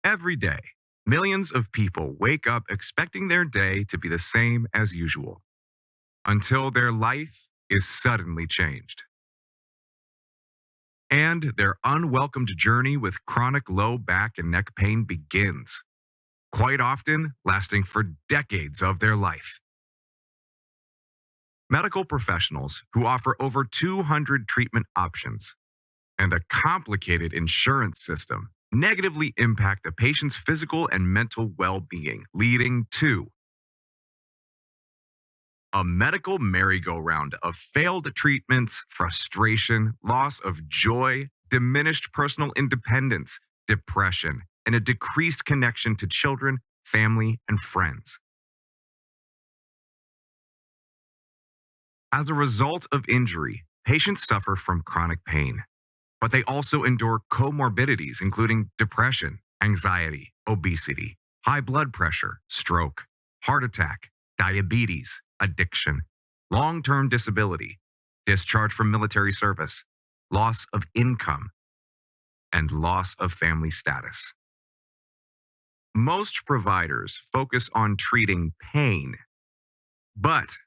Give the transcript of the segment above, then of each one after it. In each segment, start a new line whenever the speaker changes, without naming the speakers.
Every day, millions of people wake up expecting their day to be the same as usual until their life is suddenly changed. And their unwelcomed journey with chronic low back and neck pain begins, quite often lasting for decades of their life. Medical professionals who offer over 200 treatment options and a complicated insurance system negatively impact a patient's physical and mental well being, leading to a medical merry-go-round of failed treatments, frustration, loss of joy, diminished personal independence, depression, and a decreased connection to children, family, and friends. As a result of injury, patients suffer from chronic pain, but they also endure comorbidities, including depression, anxiety, obesity, high blood pressure, stroke, heart attack, diabetes, addiction, long term disability, discharge from military service, loss of income, and loss of family status. Most providers focus on treating pain, but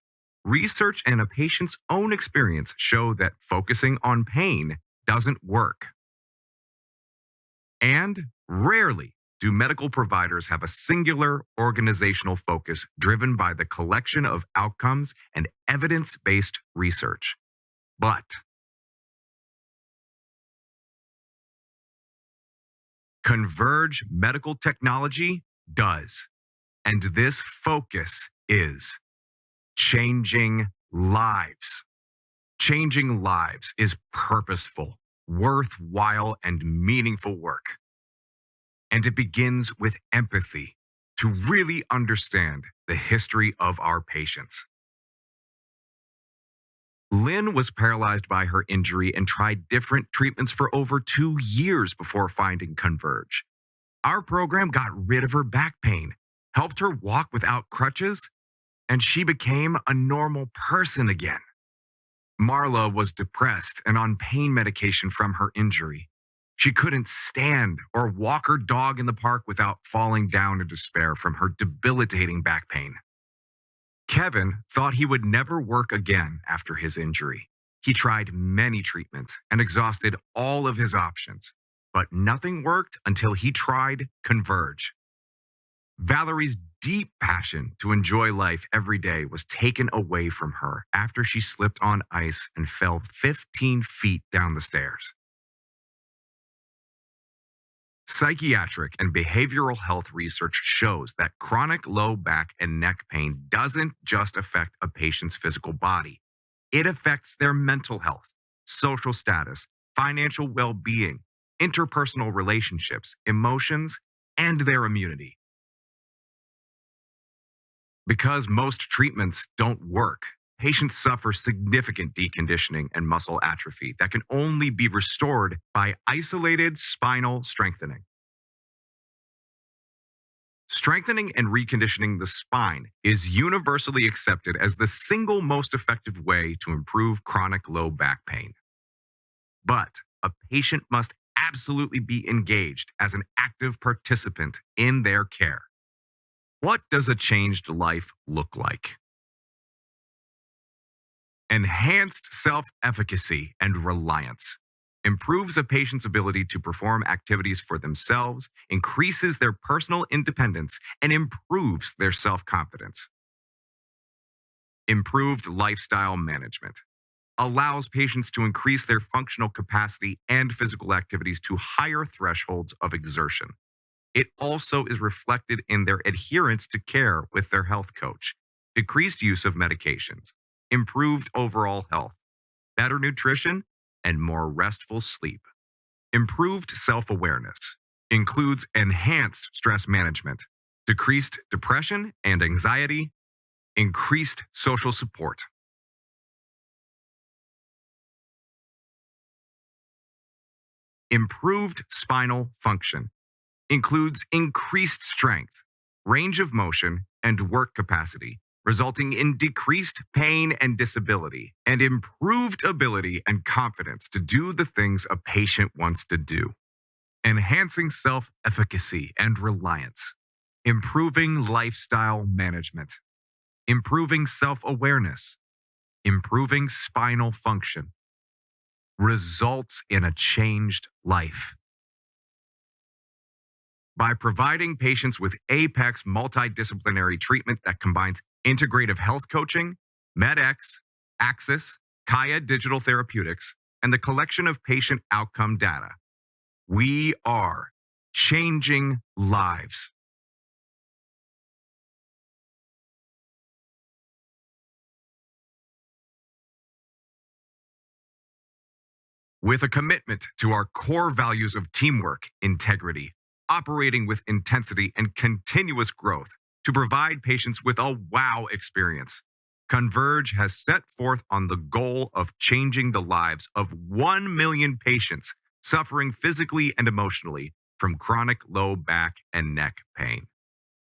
research and a patient's own experience show that focusing on pain doesn't work. And rarely do medical providers have a singular organizational focus driven by the collection of outcomes and evidence based research. But Converge medical technology does. And this focus is changing lives. Changing lives is purposeful, worthwhile, and meaningful work. And it begins with empathy to really understand the history of our patients. Lynn was paralyzed by her injury and tried different treatments for over 2 years before finding Converge. Our program got rid of her back pain, helped her walk without crutches, and she became a normal person again. Marla was depressed and on pain medication from her injury. She couldn't stand or walk her dog in the park without falling down in despair from her debilitating back pain. Kevin thought he would never work again after his injury. He tried many treatments and exhausted all of his options, but nothing worked until he tried Converge. Valerie's deep passion to enjoy life every day was taken away from her after she slipped on ice and fell 15 feet down the stairs. Psychiatric and behavioral health research shows that chronic low back and neck pain doesn't just affect a patient's physical body. It affects their mental health, social status, financial well-being, interpersonal relationships, emotions, and their immunity. Because most treatments don't work, patients suffer significant deconditioning and muscle atrophy that can only be restored by isolated spinal strengthening. Strengthening and reconditioning the spine is universally accepted as the single most effective way to improve chronic low back pain. But a patient must absolutely be engaged as an active participant in their care. What does a changed life look like? Enhanced self-efficacy and reliance improves a patient's ability to perform activities for themselves, increases their personal independence, and improves their self-confidence. Improved lifestyle management allows patients to increase their functional capacity and physical activities to higher thresholds of exertion. It also is reflected in their adherence to care with their health coach, decreased use of medications, improved overall health, better nutrition, and more restful sleep. Improved self-awareness includes enhanced stress management, decreased depression and anxiety, increased social support. Improved spinal function includes increased strength, range of motion, and work capacity, resulting in decreased pain and disability, and improved ability and confidence to do the things a patient wants to do. enhancing self efficacy and reliance, improving lifestyle management, improving self awareness, improving spinal function, results in a changed life. By providing patients with Apex multidisciplinary treatment that combines integrative health coaching, MedX, Axis, Kaya Digital Therapeutics, and the collection of patient outcome data, we are changing lives. With a commitment to our core values of teamwork, integrity, operating with intensity, and continuous growth to provide patients with a wow experience, Converge has set forth on the goal of changing the lives of 1 million patients suffering physically and emotionally from chronic low back and neck pain.